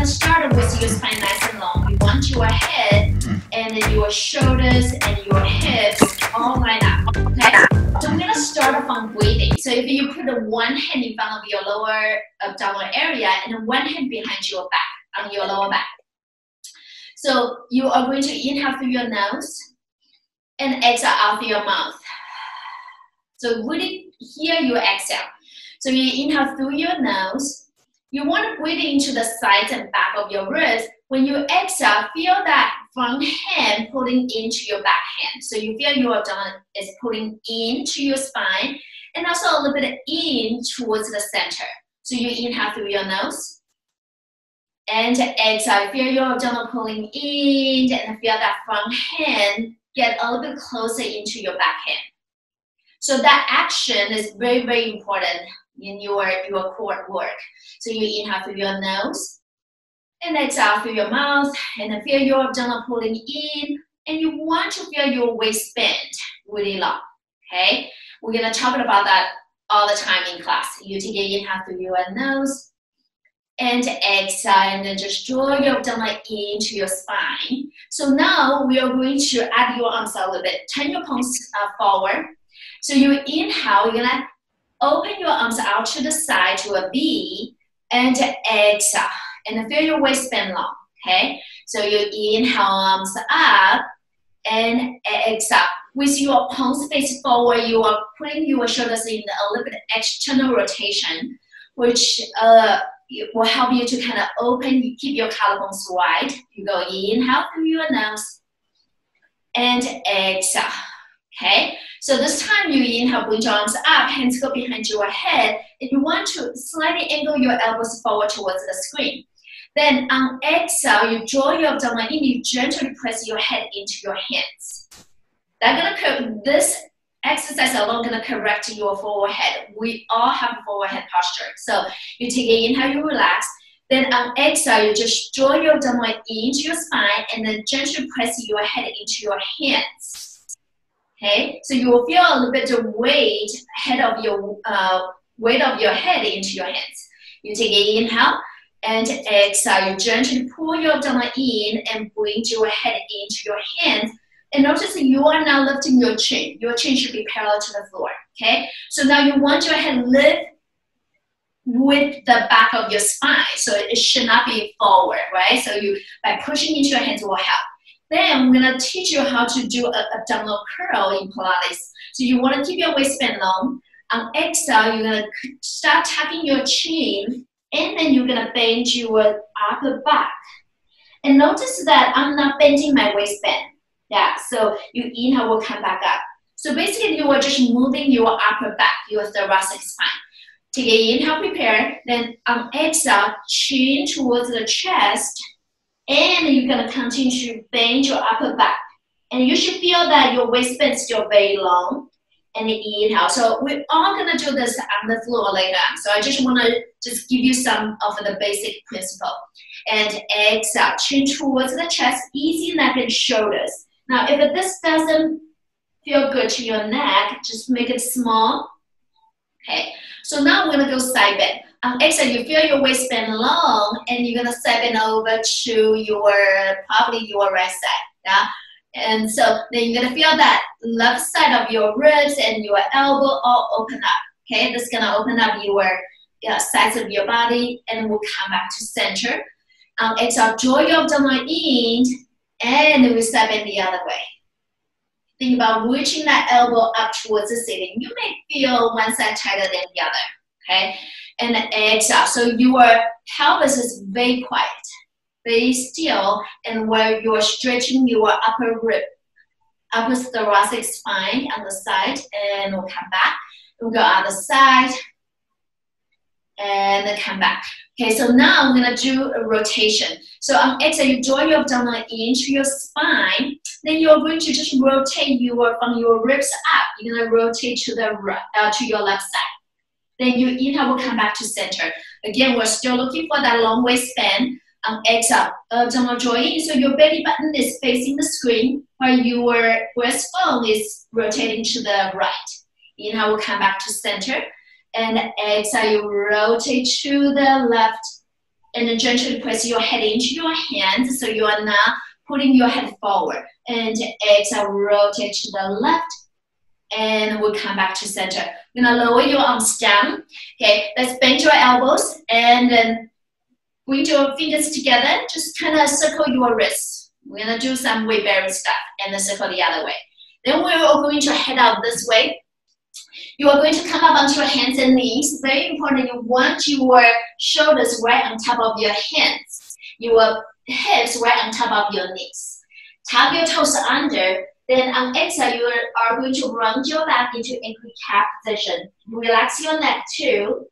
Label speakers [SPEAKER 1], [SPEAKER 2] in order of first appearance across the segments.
[SPEAKER 1] gonna start with your spine nice and long. You want your head and your shoulders and your hips all line up, okay? So we're gonna start from breathing. So if you put one hand in front of your lower abdominal area and one hand behind your back, on your lower back. So you are going to inhale through your nose and exhale out through your mouth. So really hear your exhale. So you inhale through your nose. You want to breathe into the sides and back of your ribs. When you exhale, feel that front hand pulling into your back hand. So you feel your abdomen is pulling into your spine and also a little bit in towards the center. So you inhale through your nose and exhale. Feel your abdomen pulling in and feel that front hand get a little bit closer into your back hand. So that action is very, very important in your core work. So you inhale through your nose and exhale through your mouth and then feel your abdomen pulling in, and you want to feel your waist bend really long, okay? We're gonna talk about that all the time in class. You take an inhale through your nose and exhale and then just draw your abdomen into your spine. So now we are going to add your arms a little bit. Turn your palms forward. So you inhale, you're gonna open your arms out to the side to a V and exhale. And feel your waist bend long, okay? So you inhale, arms up and exhale. With your palms face forward, you are putting your shoulders in a little bit external rotation, which will help you to kind of open, you keep your collarbones wide. You go inhale through your nose and exhale, okay? So this time you inhale, bring your arms up, hands go behind your head. If you want to slightly angle your elbows forward towards the screen. Then on exhale, you draw your abdomen in, you gently press your head into your hands. This exercise alone gonna correct your forward head. We all have a forward head posture. So you take an inhale, you relax. Then on exhale, you just draw your abdomen into your spine and then gently press your head into your hands. Okay, so you will feel a little bit of weight of your head into your hands. You take an inhale and exhale. You gently pull your abdomen in and bring your head into your hands. And notice that you are now lifting your chin. Your chin should be parallel to the floor. Okay, so now you want your head lift with the back of your spine. So it should not be forward, right? So you by pushing into your hands will help. Then I'm gonna teach you how to do an abdominal curl in Pilates. So you wanna keep your waist band long. On exhale, you're gonna start tucking your chin, and then you're gonna bend your upper back. And notice that I'm not bending my waistband. Yeah, so you inhale will come back up. So basically you are just moving your upper back, your thoracic spine. Take an inhale, prepare. Then on exhale, chin towards the chest. And you're gonna continue to bend your upper back. And you should feel that your waistband is still very long. And inhale. So we're all gonna do this on the floor later on. So I just wanna give you some of the basic principle. And exhale, chin towards the chest, easy neck and shoulders. Now if this doesn't feel good to your neck, just make it small. Okay, so now we're gonna go side bend. On exhale, you feel your waistband long, and you're gonna side bend over to probably your right side, yeah? And so then you're gonna feel that left side of your ribs and your elbow all open up, okay? This is gonna open up your sides of your body, and we'll come back to center. Exhale, draw your abdomen in, and then we side bend the other way. Think about reaching that elbow up towards the ceiling. You may feel one side tighter than the other, okay? And exhale, so your pelvis is very quiet, very still, and where you're stretching your upper rib, upper thoracic spine on the side, and we'll come back. We'll go on the side, and then come back. Okay, so now I'm gonna do a rotation. So on exhale, you draw your abdomen into your spine, then you're going to just rotate from your ribs up. You're gonna rotate to your left side. Then you inhale, will come back to center. Again, we're still looking for that long waistband. On exhale, abdominal draw in, so your belly button is facing the screen, while your breastbone is rotating to the right. Inhale, will come back to center. And exhale, you rotate to the left. And then gently press your head into your hands so you are not putting your head forward. And exhale, rotate to the left. And we'll come back to center. We're gonna lower your arms down. Okay, let's bend your elbows and then bring your fingers together. Just kind of circle your wrists. We're gonna do some weight bearing stuff and then circle the other way. Then we're all going to head out this way. You are going to come up onto your hands and knees. Very important, you want your shoulders right on top of your hands. Your hips right on top of your knees. Tap your toes under. Then on exhale, you are going to round your back into ankle cap position. Relax your neck too.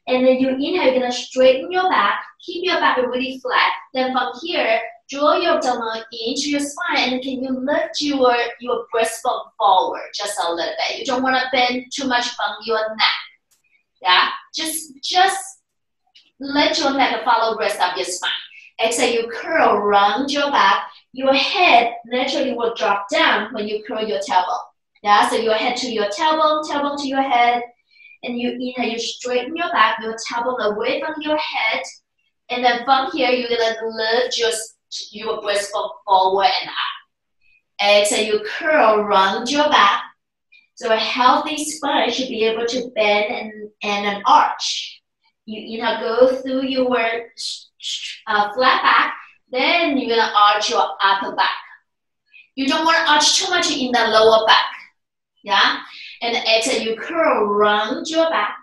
[SPEAKER 1] And then you inhale, you're going to straighten your back. Keep your back really flat. Then from here, draw your abdomen into your spine. And can you lift your breastbone forward just a little bit. You don't want to bend too much from your neck. Yeah? Just let your neck follow the rest of your spine. Exhale, you curl around your back. Your head naturally will drop down when you curl your tailbone. Yeah, so your head to your tailbone, tailbone to your head. And you inhale, you straighten your back, your tailbone away from your head. And then from here, you're going to lift your breastbone forward and up. Exhale, you curl around your back. So a healthy spine should be able to bend and an arch. You inhale, go through your flat back. Then you're going to arch your upper back. You don't want to arch too much in the lower back. Yeah? And exhale, you curl around your back.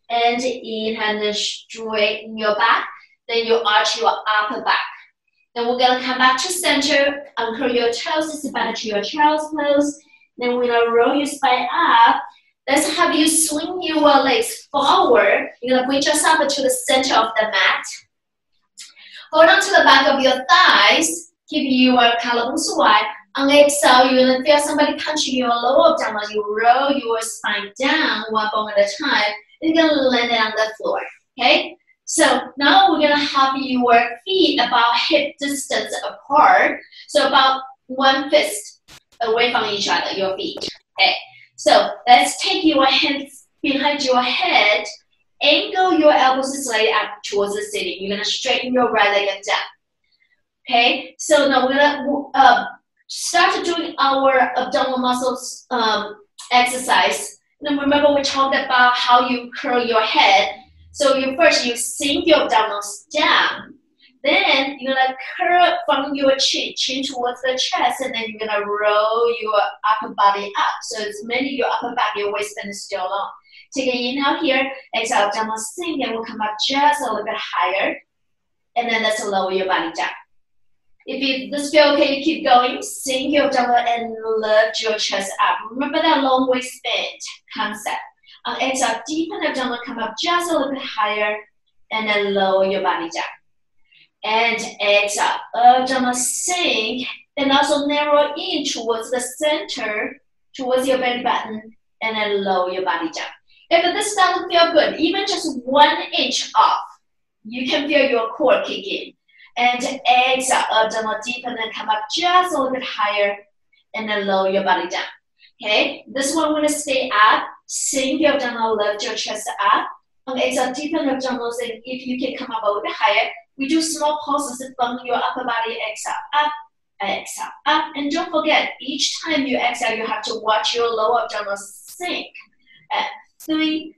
[SPEAKER 1] And inhale and straighten your back. Then you arch your upper back. Then we're going to come back to center. Uncurl your toes. Sit back to your child's pose. Then we're going to roll your spine up. Let's have you swing your legs forward. You're going to bring yourself to the center of the mat. Hold on to the back of your thighs. Keep your collarbones wide. On exhale, you're going to feel somebody punching your lower abdomen. You roll your spine down one bone at a time. And you're going to land it on the floor. Okay? So now we're going to have your feet about hip distance apart. So about one fist away from each other, your feet. Okay? So let's take your hands behind your head. Angle your elbows slightly up towards the ceiling. You're going to straighten your right leg down. Okay, so now we're going to start doing our abdominal muscles exercise. Now remember we talked about how you curl your head. So first you sink your abdominals down. Then you're going to curl from your chin towards the chest. And then you're going to roll your upper body up. So it's mainly your upper back, your waistband is still long. Take an inhale here, exhale, abdominal sink, and we'll come up just a little bit higher. And then let's lower your body down. If this feels okay, you keep going. Sink your abdominal and lift your chest up. Remember that long waistband concept. On exhale, deepen abdominal, come up just a little bit higher, and then lower your body down. And exhale, abdominal sink, and also narrow in towards the center, towards your belly button, and then lower your body down. If this doesn't feel good, even just 1 inch off, you can feel your core kick in. And exhale, abdominal deepen and come up just a little bit higher, and then lower your body down. Okay, this one we're gonna stay up. Sink your abdominal, lift your chest up. On exhale, deepen abdominals, and if you can come up a little bit higher, we do small pulses from your upper body. Exhale, up. And don't forget, each time you exhale, you have to watch your lower abdominal sink. 3,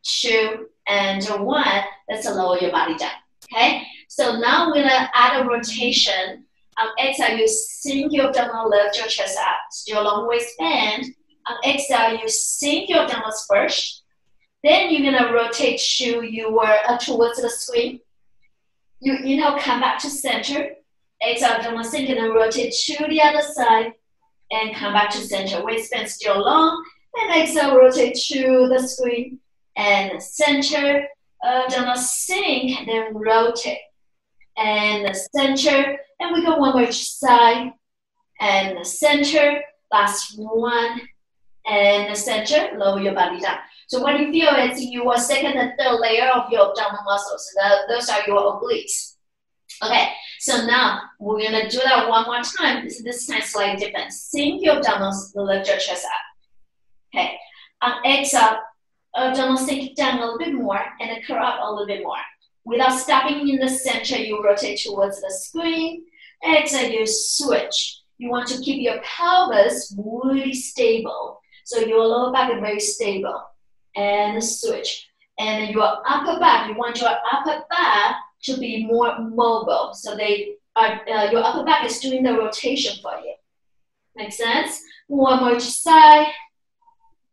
[SPEAKER 1] 2, and 1. Let's lower your body down. Okay? So now we're gonna add a rotation. On exhale, you sink your abdominal, lift your chest up. Still long waistband. On exhale, you sink your abdominals first. Then you're gonna rotate towards the screen. You inhale, come back to center. Exhale, abdominal sink, and then rotate to the other side. And come back to center. Waistband still long. And exhale, rotate to the screen. And center. Abdominal sink, then rotate. And the center. And we go one more each side. And the center. Last one. And the center. Lower your body down. So what you feel is your second and third layer of your abdominal muscles. Those are your obliques. Okay, so now we're going to do that one more time. This time slightly different. Sink your abdominals, lift your chest up. Okay, on exhale, abdominal sink down a little bit more and then curl up a little bit more. Without stopping in the center, you rotate towards the screen. Exhale, you switch. You want to keep your pelvis really stable. So your lower back is very stable. And switch. And your upper back, you want your upper back to be more mobile. So your upper back is doing the rotation for you. Make sense? One more to side.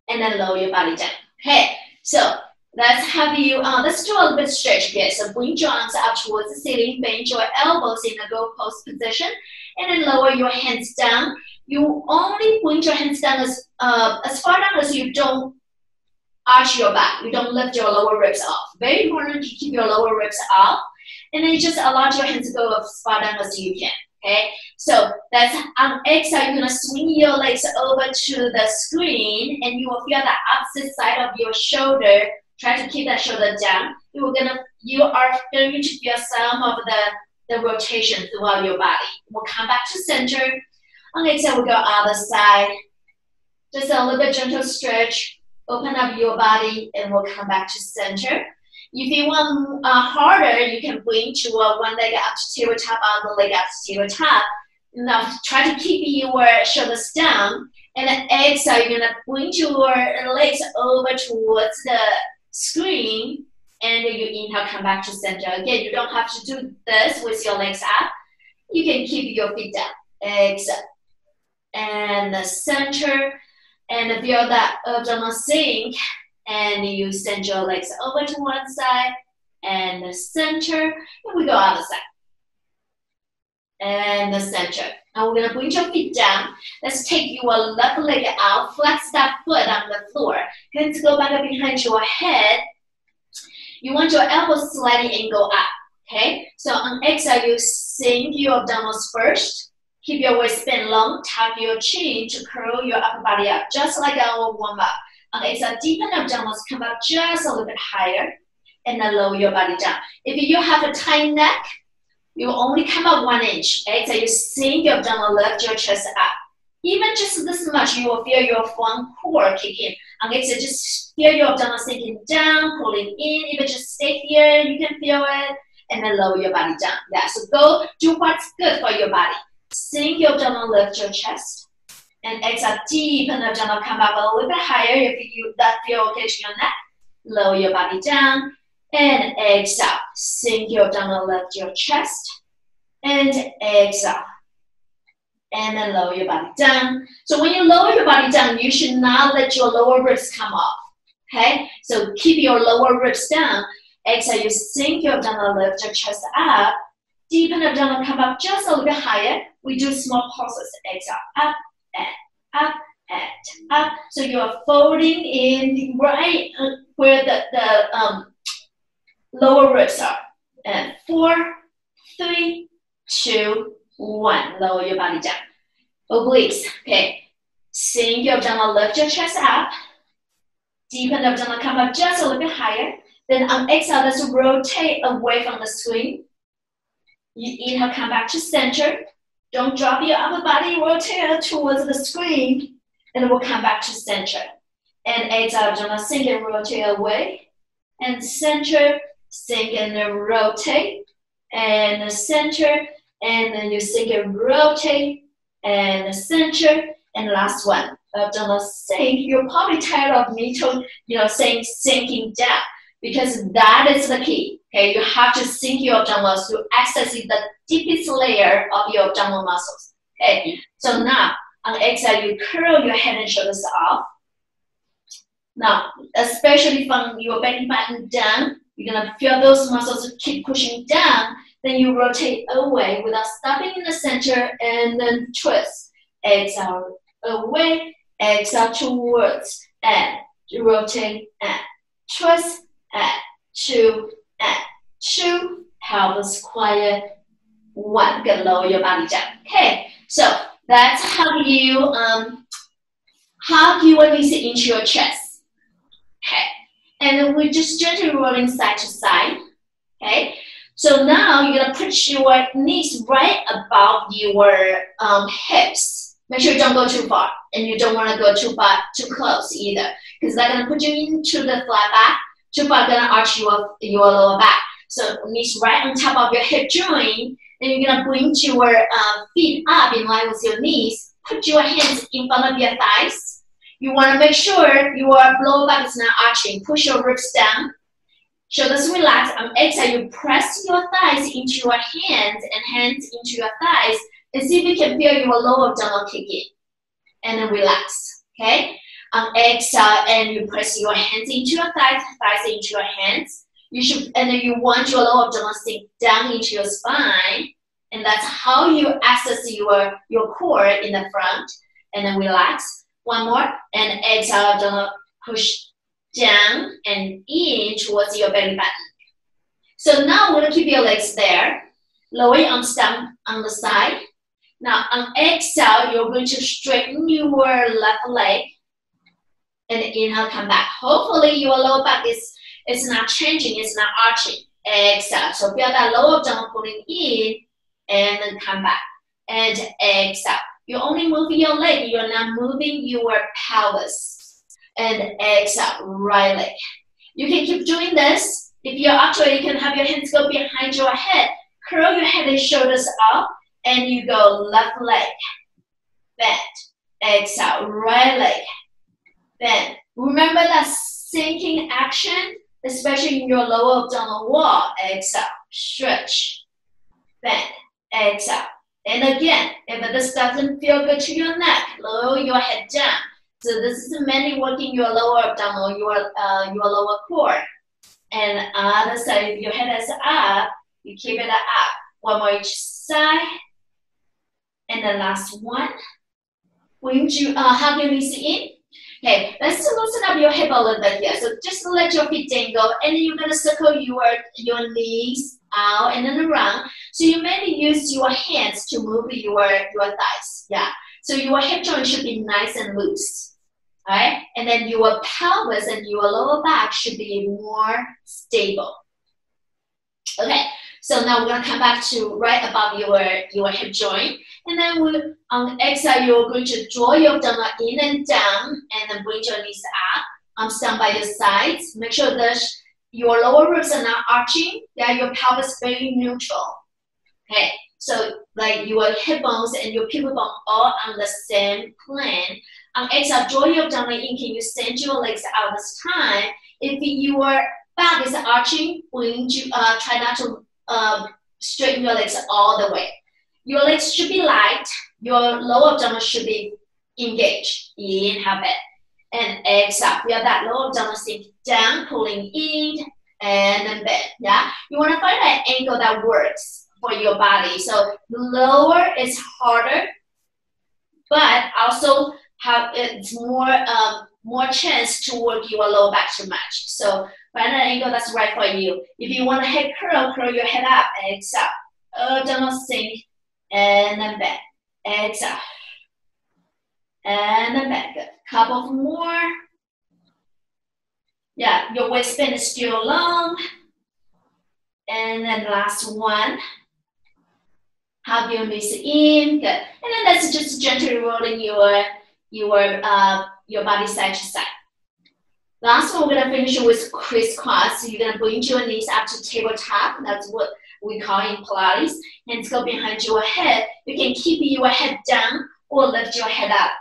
[SPEAKER 1] And then lower your body down. Okay, so let's have you, let's do a little bit stretch here. So bring your arms up towards the ceiling, bend your elbows in a goalpost position, and then lower your hands down. You only bring your hands down as far down as you don't arch your back. You don't lift your lower ribs off. Very important to keep your lower ribs off. And then you just allow your hands to go as far down as you can. Okay, so that's on exhale, you're gonna swing your legs over to the screen, and you will feel the opposite side of your shoulder. Try to keep that shoulder down. You are going to feel some of the rotation throughout your body. We'll come back to center. On exhale, we'll go other side. Just a little bit gentle stretch. Open up your body, and we'll come back to center. If you want harder, you can bring to one leg up to tabletop, other leg up to tabletop. Now, try to keep your shoulders down. And then exhale, you're going to bring your legs over towards the screen. And you inhale, come back to center. Again, you don't have to do this with your legs up. You can keep your feet down. Exhale. And the center. And feel that abdominal sink. And you send your legs over to one side and the center. And we go other side. And the center. Now we're going to bring your feet down. Let's take your left leg out. Flex that foot on the floor. Hands go back up behind your head. You want your elbows slightly angle up. Okay? So on exhale, you sink your abdominals first. Keep your waist bend long. Tap your chin to curl your upper body up. Just like our warm-up. On exhale, deepen abdominals, come up just a little bit higher, and then lower your body down. If you have a tight neck, you will only come up 1 inch. Exhale, you sink your abdominal, lift your chest up. Even just this much, you will feel your front core kick in. On exhale, just feel your abdominal sinking down, pulling in. Even just stay here, you can feel it, and then lower your body down. Yeah, so go do what's good for your body. Sink your abdominal, lift your chest. And exhale, deepen the abdominal, come up a little bit higher if that feel okay to your neck. Lower your body down. And exhale, sink your abdominal, lift your chest. And exhale. And then lower your body down. So when you lower your body down, you should not let your lower ribs come off. Okay? So keep your lower ribs down. Exhale, you sink your abdominal, lift your chest up. Deepen the abdominal, come up just a little bit higher. We do small pulses. Exhale, up. And up and up. So you're folding in right where the lower ribs are. And 4, 3, 2, 1. Lower your body down. Obliques. Okay. Sink your abdominal, lift your chest up. Deepen the abdominal, come up just a little bit higher. Then on exhale, let's rotate away from the screen. You inhale, come back to center. Don't drop your upper body, rotate towards the screen, and we'll come back to center. And exhale, abdominal sink and rotate away. And center, sink and rotate. And center, and then you sink and rotate. And center, and last one, abdominal sink. You're probably tired of me saying sinking down, because that is the key. Okay, you have to sink your abdominals to access the deepest layer of your abdominal muscles. Okay, so now on exhale, you curl your head and shoulders off. Now, especially from your belly button down, you're gonna feel those muscles keep pushing down. Then you rotate away without stopping in the center, and then twist. Exhale away, exhale towards, and rotate and twist and 2 and 2. Pelvis quiet. 1. Gonna lower your body down. Okay, so that's how you hug your knees into your chest. Okay, and then we're just gently rolling side to side. Okay, so now you're gonna put your knees right above your hips. Make sure you don't go too far, and you don't want to go too close either, because that's gonna put you into the flat back. Too far, gonna arch your lower back. So knees right on top of your hip joint. Then you're gonna bring your feet up in line with your knees. Put your hands in front of your thighs. You want to make sure your lower back is not arching. Push your ribs down. Shoulders relax. On exhale, you press your thighs into your hands and hands into your thighs. And see if you can feel your lower abdominal kick in. And then relax. Okay? On exhale, and you press your hands into your thighs, thighs into your hands. And then you want your lower abdominal sink down into your spine. And that's how you access your core in the front. And then relax. One more. And exhale, abdominal push down and in towards your belly button. So now we're going to keep your legs there. Lower your arms down on the side. Now on exhale, you're going to straighten your left leg. And inhale, come back. Hopefully your lower back is not changing, it's not arching. Exhale. So feel that lower abdominal pulling in and then come back. And exhale. You're only moving your leg, you're not moving your pelvis. And exhale, right leg. You can keep doing this. If you're actually, you can have your hands go behind your head. Curl your head and shoulders up. And you go left leg. Bend. Exhale, right leg. Bend. Remember that sinking action, especially in your lower abdominal wall. Exhale, stretch, bend, exhale. And again, if this doesn't feel good to your neck, lower your head down. So this is mainly working your lower abdominal, your lower core. And other side, if your head is up, you keep it up. One more each side. And the last one. Bring you hug your knees in. Okay, let's loosen up your hip a little bit here. So just let your feet dangle, and then you're gonna circle your knees out and then around. So you mainly use your hands to move your thighs. Yeah. So your hip joint should be nice and loose. All right, and then your pelvis and your lower back should be more stable. Okay. So now we're gonna come back to right above your hip joint, and then on exhale you're going to draw your abdomen in and down, and then bring your knees up. Arms down by your sides. Make sure that your lower ribs are not arching. Yeah, your pelvis is very neutral. Okay, so like your hip bones and your pelvic bone all on the same plane. On exhale, draw your abdomen in. Can you send your legs out this time? If your back is arching, try not to straighten your legs all the way. Your legs should be light. Your lower abdomen should be engaged. Inhale, bend. And exhale. Feel that lower abdomen sink down, pulling in, and then bend. Yeah? You want to find an angle that works for your body. So lower is harder, but also it's more chance to work your lower back to match. So find an angle that's right for you. If you want a head curl, curl your head up, exhale. Abdominal sink, and then bend. Exhale. And then bend. Good. Couple more. Yeah, your waistband is still long. And then last one. Hug your knees in. Good. And then that's just gently rolling your body side to side. Last one, we're going to finish with crisscross. So you're going to bring your knees up to tabletop. That's what we call in Pilates. Hands go behind your head. You can keep your head down or lift your head up.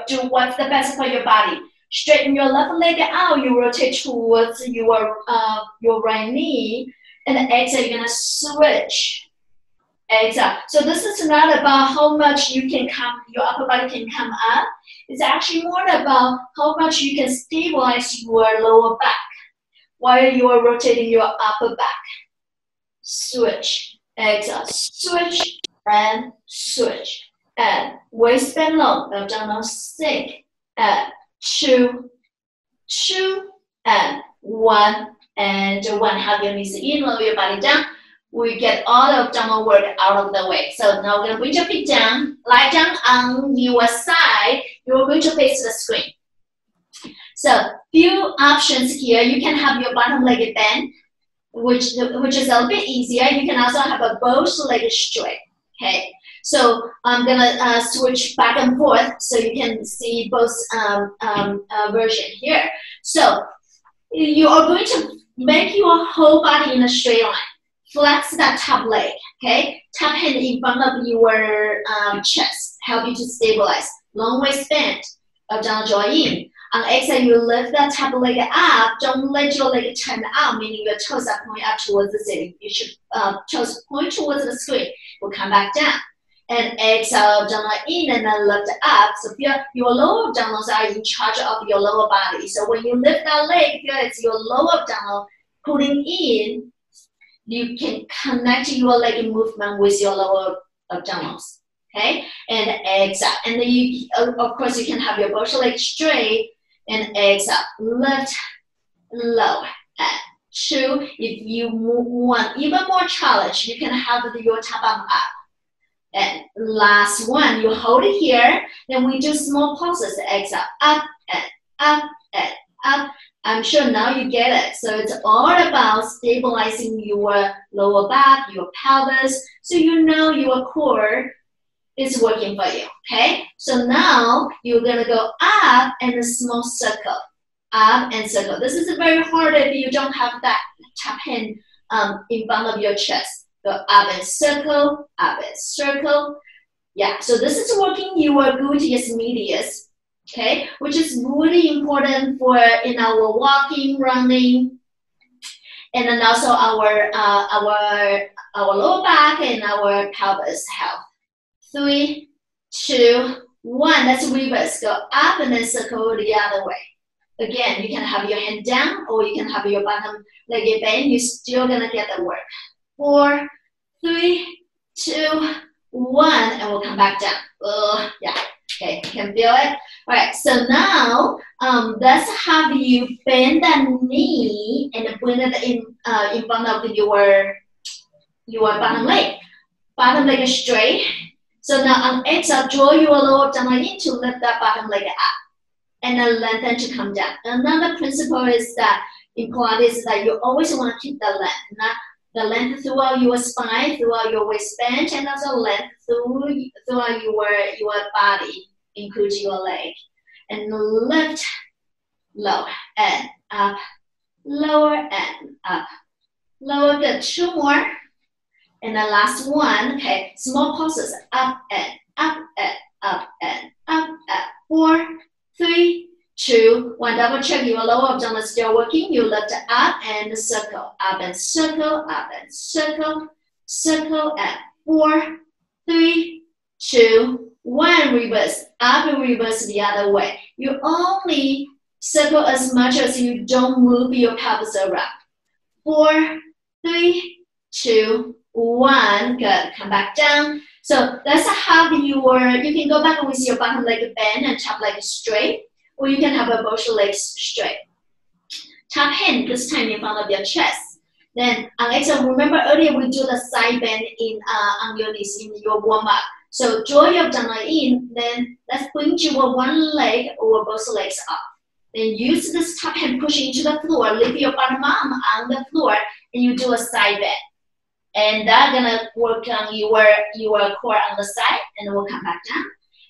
[SPEAKER 1] Do what's the best for your body. Straighten your left leg out. You rotate towards your right knee. And then exhale, you're going to switch. Exhale. So this is not about how much your upper body can come up. It's actually more about how much you can stabilize your lower back while you are rotating your upper back. Switch. Exhale. Switch and switch. And waistband long. Abdominal sink. And two, and one. And one. Hug your knees in. Lower your body down. We get all the abdominal work out of the way. So now we're going to bring your feet down, lie down on your side. You're going to face the screen. So few options here. You can have your bottom leg bend, which is a little bit easier. You can also have a both leg straight. Okay. So I'm gonna switch back and forth so you can see both version here. So you are going to Make your whole body in a straight line. Flex that top leg, okay? Top hand in front of your chest. Help you to stabilize. Long waist bend. Abdominal join in. On exhale, you lift that top leg up. Don't let your leg turn out, meaning your toes are pointing up towards the ceiling. You should toes point towards the screen. We'll come back down. And exhale, abdominal in and then lift up. So feel your lower abdominals are in charge of your lower body. So when you lift that leg, feel it's your lower abdominal pulling in. You can connect your leg movement with your lower abdominals. Okay? And exhale. And then you, of course, you can have your both legs straight. And exhale. Lift, lower, and 2. If you want even more challenge, you can have your top arm up. And last one, you hold it here. Then we do small pulses. Exhale, up and up and up. I'm sure now you get it. So it's all about stabilizing your lower back, your pelvis, so you know your core is working for you, okay? So now you're gonna go up and a small circle, up and circle. This is very hard if you don't have that top hand in front of your chest. Go up and circle, up and circle. Yeah, so this is working your gluteus medius, okay, which is really important for in our walking, running, and then also our lower back and our pelvis health. 3, 2, 1. Let's reverse. Go up and then circle the other way. Again, you can have your hand down or you can have your bottom leg bend. You're still gonna get the work. 4, 3, 2, 1, and we'll come back down. Yeah. Okay, you can feel it. All right, so now let's have you bend that knee and bring it in front of your bottom leg. Bottom leg is straight. So now on exhale, draw your lower abdominal in to lift that bottom leg up, and then lengthen to come down. Another principle is that in Pilates is that you always want to keep the length, not the length throughout your spine, throughout your waistband, and also length throughout your body, including your leg. And lift, lower, and up, lower, and up, lower. Good. 2 more. And the last one, okay, small pulses, up and up and up and up, up. 4, 3, 2, 1. Double check your lower abdominal is still working. You lift up and circle, up and circle, up and circle, circle, and 4, 3, 2, 1. Reverse, up and reverse the other way. You only circle as much as you don't move your pelvis around. 4, 3, 2, 1. Good. Come back down. So let's have you can go back with your bottom leg bend and top leg straight, or you can have both legs straight. Top hand this time in front of your chest. Then on exhale, remember earlier we do the side bend on your knees in your warm up. So draw your abdominal in. Then let's bring your one leg or both legs up. Then use this top hand push into the floor. Lift your bottom arm on the floor, and you do a side bend. And that's gonna work on your core on the side, and then we'll come back down.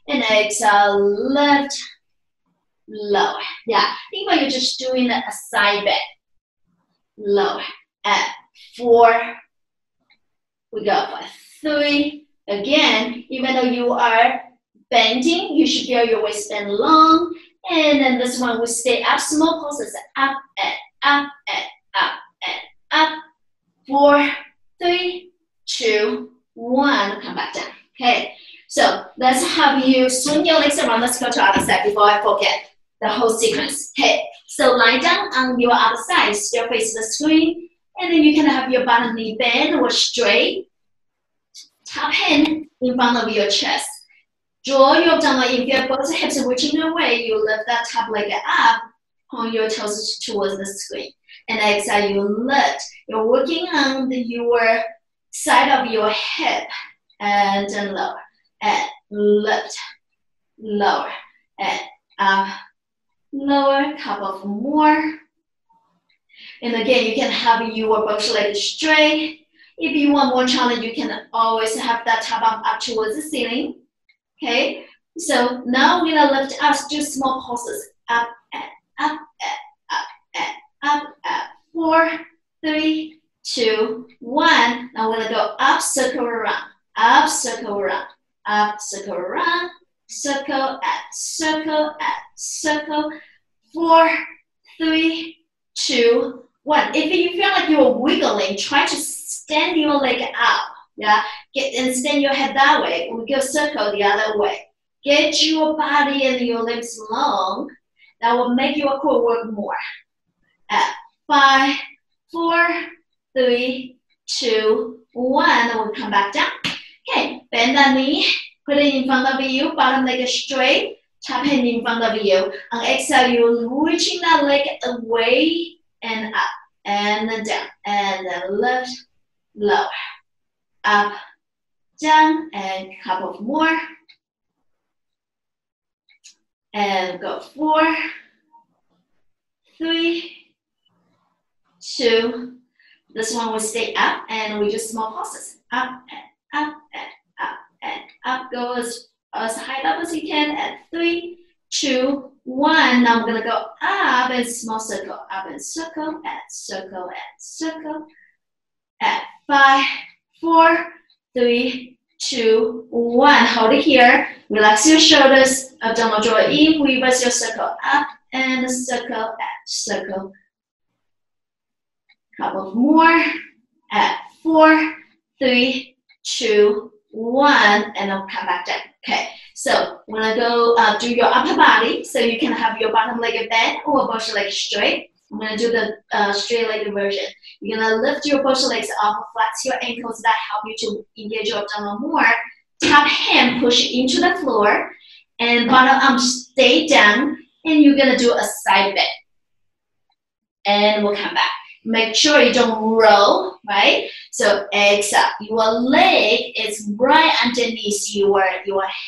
[SPEAKER 1] And exhale, lift, lower. Yeah, think about you're just doing a side bend. Lower. At 4. We go for 3. Again, even though you are bending, you should feel your waist bend long. And then this one will stay up. Small pulses, up and up and up and up. 4, 3, 2, 1. Come back down. Okay. So let's have you swing your legs around. Let's go to the other side before I forget the whole sequence. Okay. So lie down on your other side. Still face the screen. And then you can have your bottom knee bend or straight. Top hand in front of your chest. Draw your abdominal in. Feel both hips reaching away. You lift that top leg up. Point your toes towards the screen. And exhale, you lift. You're working on your side of your hip. And then lower. And lift. Lower. And up. Lower. Couple more. And again, you can have your both legs straight. If you want more challenge, you can always have that top arm up towards the ceiling. Okay, so now we're gonna lift up, do small pulses, up and up and up and up, up. 4, 3, 2, 1. Now we're gonna go up, circle around, up, circle around, up, circle around, circle, add, circle. 4, 3, 2, 1. If you feel like you're wiggling, try to stand your leg up. Yeah, and stand your head that way. We go circle the other way. Get your body and your legs long. That will make your core work more. 5, 4, 3, 2, 1. Then we'll come back down. Okay, bend that knee. Put it in front of you. Bottom leg is straight. Top hand in front of you. On exhale, you're reaching that leg away and up. And then down. And then lift, lower. Up, down, and a couple more. And go 4, 3, 2. This one will stay up, and we do small pulses. Up and up and up and up. Go as high up as you can at 3, 2, 1. Now I'm gonna go up and small circle, up and circle, and circle, and circle. At 5, 4, 3, 2, 1. Hold it here. Relax your shoulders. Abdominal draw in. Reverse your circle up and circle and circle. Couple more. At 4, 3, 2, 1. And I'll come back down. Okay. So we're gonna go do your upper body. So you can have your bottom leg bent or both legs straight. I'm gonna do the straight leg version. You're gonna lift your both legs up, flex your ankles. That help you to engage your abdominal more. Top hand push into the floor, and bottom arm stay down. And you're gonna do a side bend. And we'll come back. Make sure you don't roll, right? So exhale. Your leg is right underneath your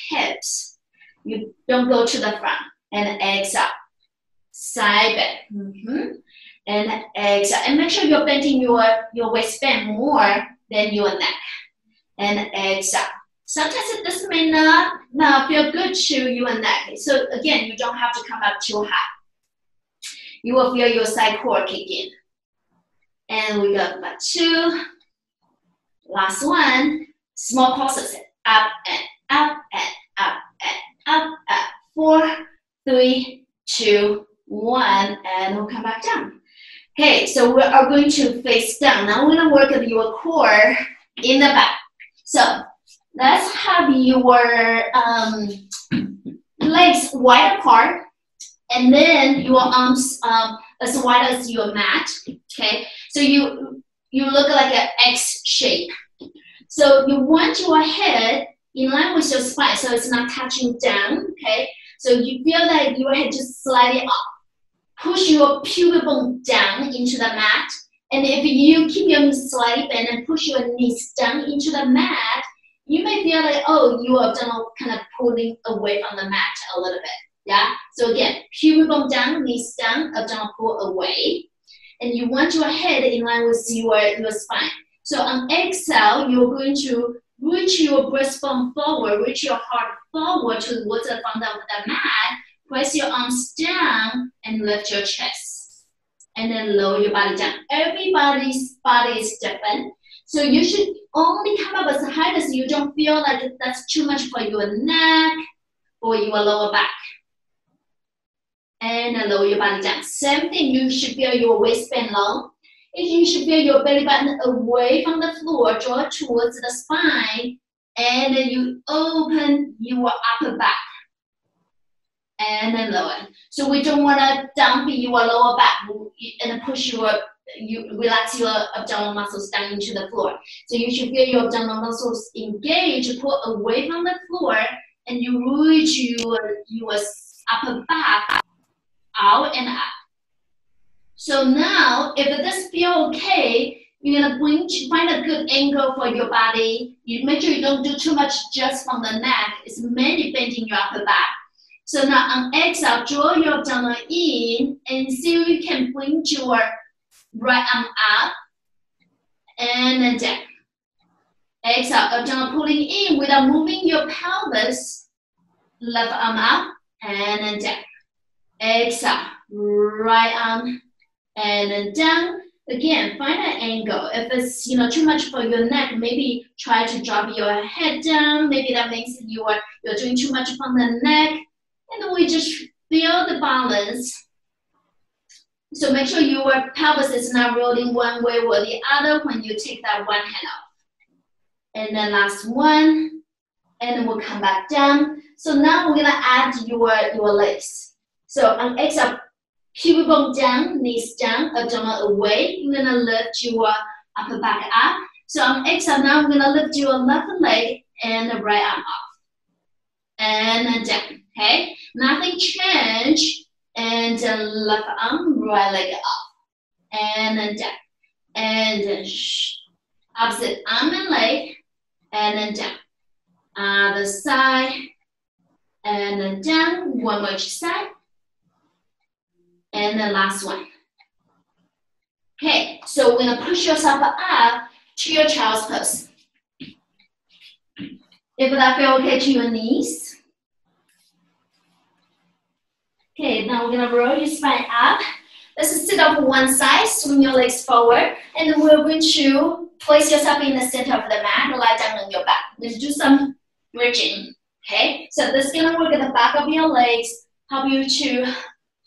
[SPEAKER 1] hips. You don't go to the front. And exhale. Side bend. And exhale. And make sure you're bending your waistband more than your neck. And exhale. Sometimes this may not feel good to your neck. So again, you don't have to come up too high. You will feel your side core kick in. And we go back 2. Last one. Small pulses. Up and up and up and up. 4, 3, 2, 1. And we'll come back down. Okay, so we are going to face down. Now we're going to work with your core in the back. So let's have your legs wide apart, and then your arms as wide as your mat. Okay, so you look like an X shape. So you want your head in line with your spine, so it's not touching down. Okay, so you feel that your head just slightly up. Push your pubic bone down into the mat, and if you keep your knees slightly bent and push your knees down into the mat, you may feel like, oh, you are kind of pulling away from the mat a little bit. Yeah. So again, pubic bone down, knees down, abdominal pull away, and you want your head in line with your spine. So on exhale, you're going to reach your breastbone forward, reach your heart forward towards the front of the mat. Press your arms down and lift your chest. And then lower your body down. Everybody's body is different. So you should only come up as high as you don't feel like that's too much for your neck or your lower back. And then lower your body down. Same thing, you should feel your waistband long. You should feel your belly button away from the floor, draw towards the spine. And then you open your upper back. And then lower. So we don't want to dump your lower back and push you relax your abdominal muscles down into the floor. So you should feel your abdominal muscles engage, pull away from the floor, and you reach your upper back out and up. So now, if this feels okay, you're gonna find a good angle for your body. You make sure you don't do too much just from the neck. It's mainly bending your upper back. So now on exhale, draw your abdominal in and see if you can bring your right arm up and then down. Exhale, abdominal pulling in without moving your pelvis. Left arm up and then down. Exhale, right arm and then down. Again, find an angle. If it's too much for your neck, maybe try to drop your head down. Maybe that means you're doing too much on the neck. And then we just feel the balance. So make sure your pelvis is not rolling one way or the other when you take that one hand off. And then last one. And then we'll come back down. So now we're gonna add your legs. So on exhale, pubic bone down, knees down, abdomen away. You're gonna lift your upper back up. So on exhale, now I'm gonna lift your left leg and the right arm off. And then down, okay? Nothing change. And then left arm, right leg up. And then down. And then opposite arm and leg. And then down. Other side. And then down. One more each side. And the last one. Okay, so we're gonna push yourself up to your child's pose. If that feel okay to your knees. Okay, now we're gonna roll your spine up. Let's sit up one side, swing your legs forward, and then we're going to place yourself in the center of the mat, lie down on your back. Let's do some bridging, okay? So this is gonna work at the back of your legs, help you to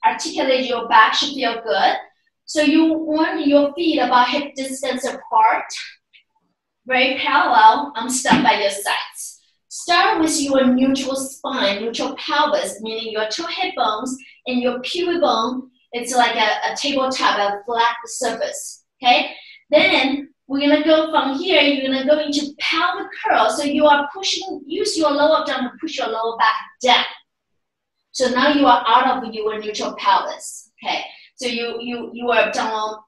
[SPEAKER 1] articulate your back, should feel good. So you want your feet about hip distance apart, very parallel, stuck by your sides. Start with your neutral spine, neutral pelvis, meaning your two hip bones and your pubic bone. It's like a tabletop, a flat surface, okay? Then we're gonna go from here, you're gonna go into pelvic curl. So you are pushing, use your lower abdomen to push your lower back down. So now you are out of your neutral pelvis, okay? So your abdominal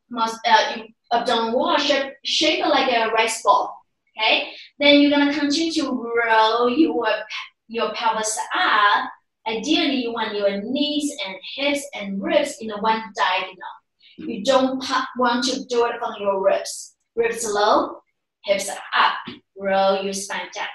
[SPEAKER 1] wall shaped like a rice ball, okay? Then you're gonna continue to roll your pelvis up. Ideally, you want your knees and hips and ribs in one diagonal. You don't want to do it from your ribs. Ribs low, hips up. Roll your spine down.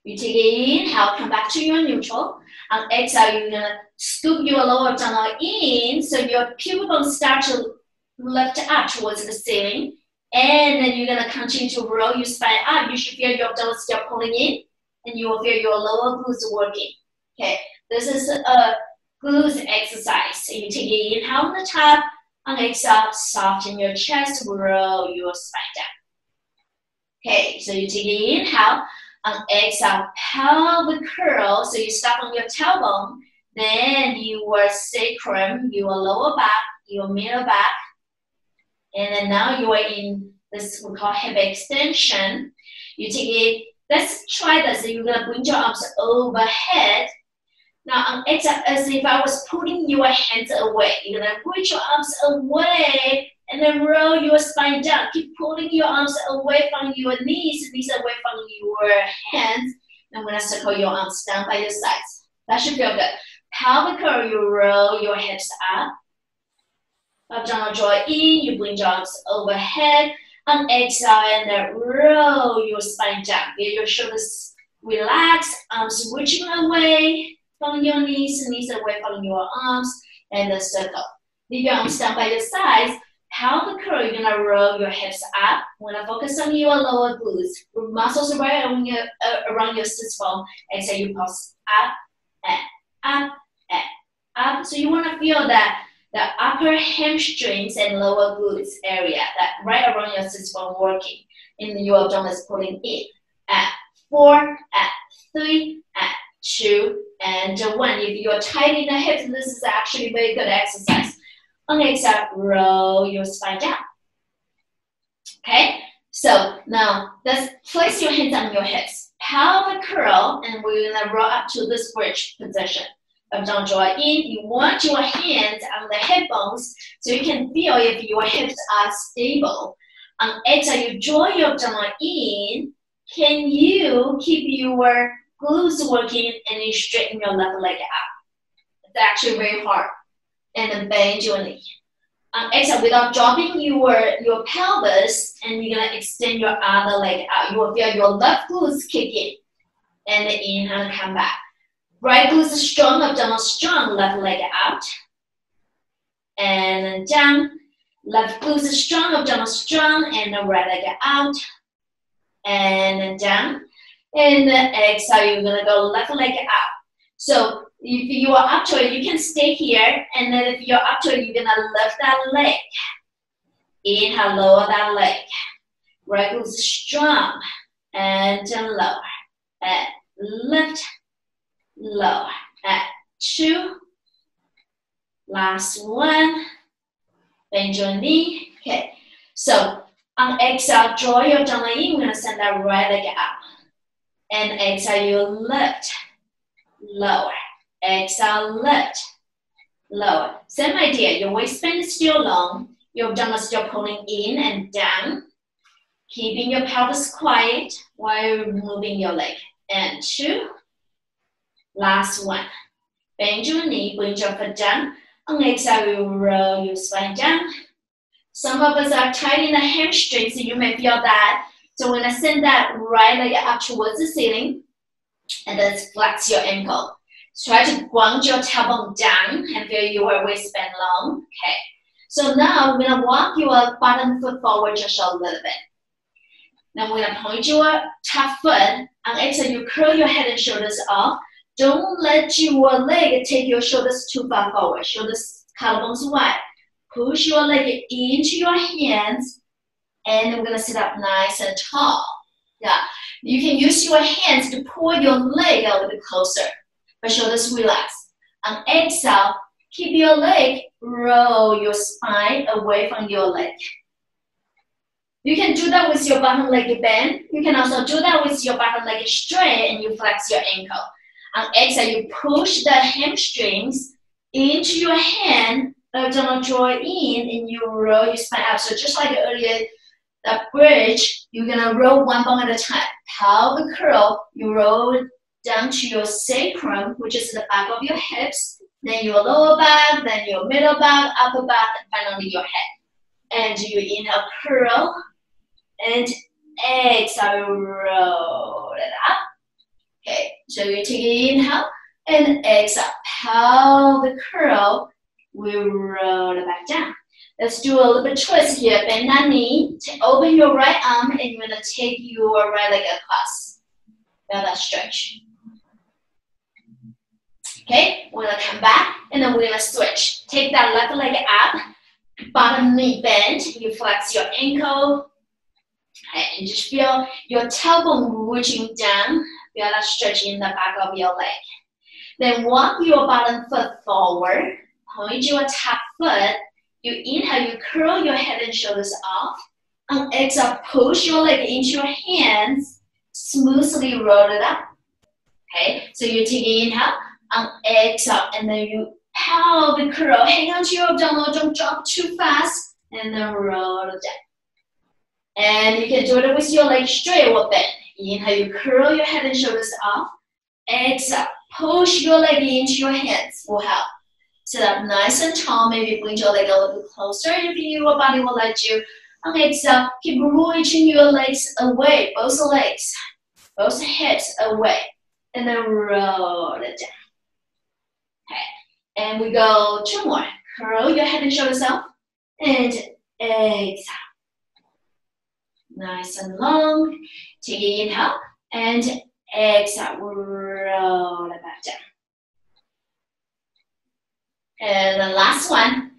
[SPEAKER 1] You take an inhale, come back to your neutral. On exhale, you're gonna scoop your lower abdominal in, so your pubic bone start to lift up towards the ceiling. And then you're gonna continue to roll your spine up. You should feel your abdomen still pulling in, and you will feel your lower glutes working. Okay, this is a glutes exercise. So you take an inhale on the top. On exhale, soften your chest, roll your spine down. Okay, so you take an inhale. On exhale, pelvic curl. So you start on your tailbone, then your sacrum, your lower back, your middle back, and then now you are in this we call hip extension. You take it. Let's try this. You're gonna bring your arms overhead. Now on exhale, as if I was pulling your hands away. You're gonna put your arms away. And then roll your spine down. Keep pulling your arms away from your knees away from your hands. And we're gonna circle your arms down by your sides. That should feel good. Pelvic curl, you roll your hips up. Abdominal draw in, you bring your arms overhead. On exhale, and then roll your spine down. Feel your shoulders relax, arms reaching away from your knees away from your arms, and then circle. Leave your arms down by your sides. Pelvic curl, you're gonna roll your hips up. We're gonna focus on your lower glutes. Muscles right around your sit bone. Exhale, you pulse up, and up, and up. So you wanna feel that the upper hamstrings and lower glutes area, that right around your sit bone working. And your abdomen is pulling in. At 4, at 3, at 2, and 1. If you're tight in the hips, this is actually a very good exercise. On exhale, roll your spine down. Okay, so now let's place your hands on your hips. Pelvic curl, and we're gonna roll up to this bridge position. Abdomen draw in. You want your hands on the hip bones so you can feel if your hips are stable. On exhale, you draw your abdomen in. Can you keep your glutes working and you straighten your left leg out? It's actually very hard. And then bend your knee. Exhale, without dropping your pelvis, and you're gonna extend your other leg out. You will feel your left glutes kick in. And then inhale, come back. Right glutes is strong, abdomen strong, left leg out. And then down. Left glute is strong, abdominal strong, and the right leg out. And then down. And then exhale, you're gonna go left leg out. So if you are up to it, you can stay here. And then if you're up to it, you're gonna lift that leg. Inhale, lower that leg. Right glute is strong. And then lower. And lift, lower. And 2. Last one. Bend your knee. Okay. So on exhale, draw your down in. We're gonna send that right leg out. And exhale, you lift, lower. Exhale, lift, lower. Same idea. Your waistband is still long. Your abdomen is still pulling in and down. Keeping your pelvis quiet while you're moving your leg. And 2. Last one. Bend your knee, bring your foot down. On exhale, you roll your spine down. Some of us are tight in the hamstring, so you may feel that. So we're gonna send that right leg up towards the ceiling, and then flex your ankle. Try to ground your tailbone down and feel your waistband long. Okay. So now we're gonna walk your bottom foot forward just a little bit. Now we're gonna point your top foot. On exhale, you curl your head and shoulders off. Don't let your leg take your shoulders too far forward. Shoulders, collarbones wide. Push your leg into your hands, and we're gonna sit up nice and tall. Yeah, you can use your hands to pull your leg a little bit closer, but shoulders relax. On exhale, keep your leg, roll your spine away from your leg. You can do that with your bottom leg bend. You can also do that with your bottom leg straight, and you flex your ankle. On exhale, you push the hamstrings into your hand, abdominal draw in, and you roll your spine up. So just like earlier, that bridge, you're gonna roll one bone at a time. Pelvic curl, you roll down to your sacrum, which is the back of your hips, then your lower back, then your middle back, upper back, and finally your head. And you inhale, curl, and exhale, roll it up. Okay, so you take an inhale and exhale, pelvic curl, we roll it back down. Let's do a little bit twist here. Bend that knee, open your right arm, and you're gonna take your right leg across. Feel that stretch. Okay, we're gonna come back, and then we're gonna switch. Take that left leg up, bottom knee bend, you flex your ankle, and just feel your tailbone reaching down. Feel that stretch in the back of your leg. Then walk your bottom foot forward, point your top foot. You inhale, you curl your head and shoulders off. On exhale, push your leg into your hands, smoothly roll it up. Okay, so you take an inhale, on exhale, and then you pelvic curl, hang on to your abdominal, don't drop too fast, and then roll it down. And you can do it with your leg straight or bend. Inhale, you curl your head and shoulders off. Exhale, push your leg into your hands, will help. Sit up nice and tall, maybe bring your leg a little bit closer if your body will let you. On exhale, keep reaching your legs away, both legs, both hips away, and then roll it down. Okay, and we go 2 more. Curl your head and shoulders up, and exhale. Nice and long. Take an inhale, and exhale, roll it back down. And the last one.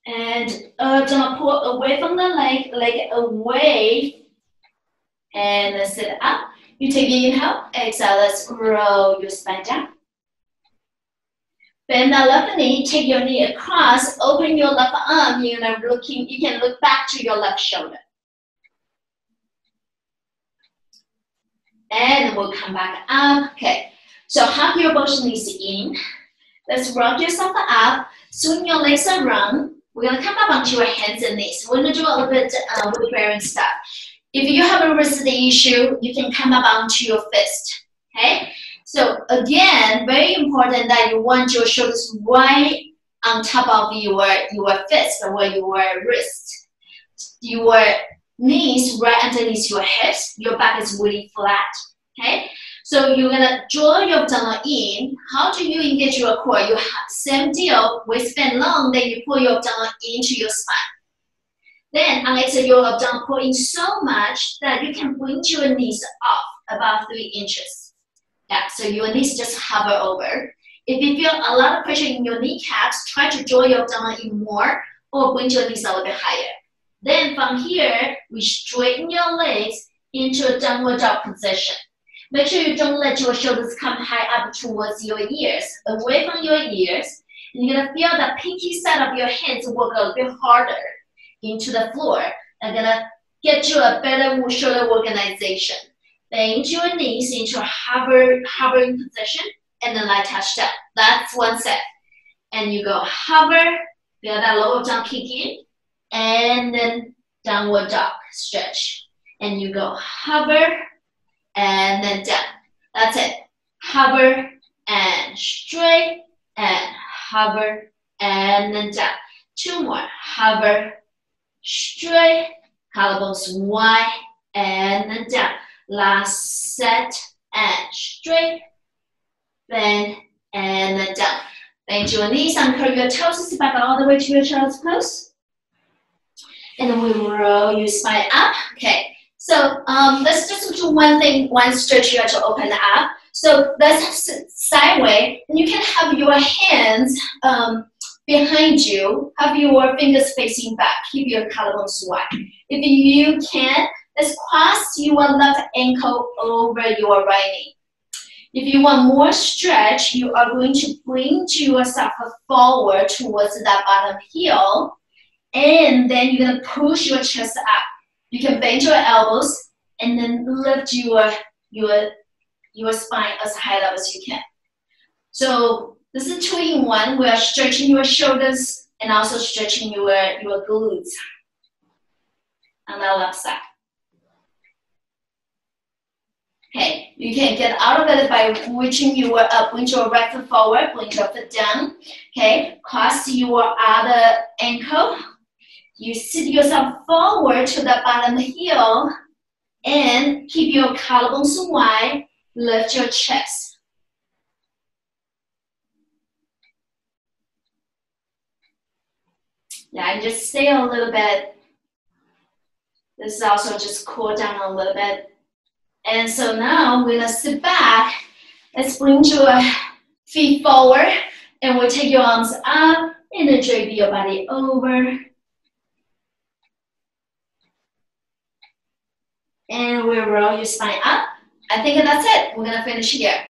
[SPEAKER 1] And don't pull away from the leg away. And then sit up. You take an inhale, exhale, let's roll your spine down. Bend the left knee, take your knee across, open your left arm, you can look back to your left shoulder. And we'll come back up. Okay, so hug your both knees in. Let's rock yourself up, swing your legs around. We're gonna come up onto your hands and knees. We're gonna do a little bit weight bearing stuff. If you have a wrist issue, you can come up onto your fist, okay? So again, very important that you want your shoulders right on top of your fist or your wrist. Your knees right underneath your hips. Your back is really flat, okay? So you're gonna draw your abdominal in. How do you engage your core? You have same deal, waistband long, then you pull your abdominal into your spine. Then until your abdominal pull in so much that you can bring your knees up about 3 inches. Yeah, so your knees just hover over. If you feel a lot of pressure in your kneecaps, try to draw your abdomen in more or bring your knees a little bit higher. Then from here, we straighten your legs into a downward dog position. Make sure you don't let your shoulders come high up towards your ears, away from your ears. And you're gonna feel the pinky side of your hands work a little bit harder into the floor. I'm gonna get you a better shoulder organization. Bend your knees into a hovering position and then light touch down. That's one set. And you go hover, feel that lower down kick in, and then downward dog stretch. And you go hover, and then down. That's it. Hover, and straight, and hover, and then down. 2 more. Hover, straight, collarbones wide, and then down. Last set, and straight, bend, and then down. Bend your knees, uncurl your toes, back all the way to your child's pose. And then we roll your spine up. Okay, so let's just do one thing, one stretch here to open up. So let's sit sideways, and you can have your hands behind you, have your fingers facing back, keep your collarbones wide. If you can, let's cross your left ankle over your right knee. If you want more stretch, you are going to bring yourself forward towards that bottom heel, and then you're going to push your chest up. You can bend your elbows and then lift your spine as high up as you can. So this is 2 in 1. We are stretching your shoulders and also stretching your glutes on the left side. Okay, you can get out of it by reaching your bring your right foot forward, bring your foot down. Okay, cross your other ankle. You sit yourself forward to the bottom heel and keep your collarbones wide, lift your chest. Yeah, and just stay a little bit. This is also just cool down a little bit. And so now we're gonna sit back. Let's bring your feet forward, and we'll take your arms up and then drape your body over. And we'll roll your spine up. I think that's it. We're gonna finish here.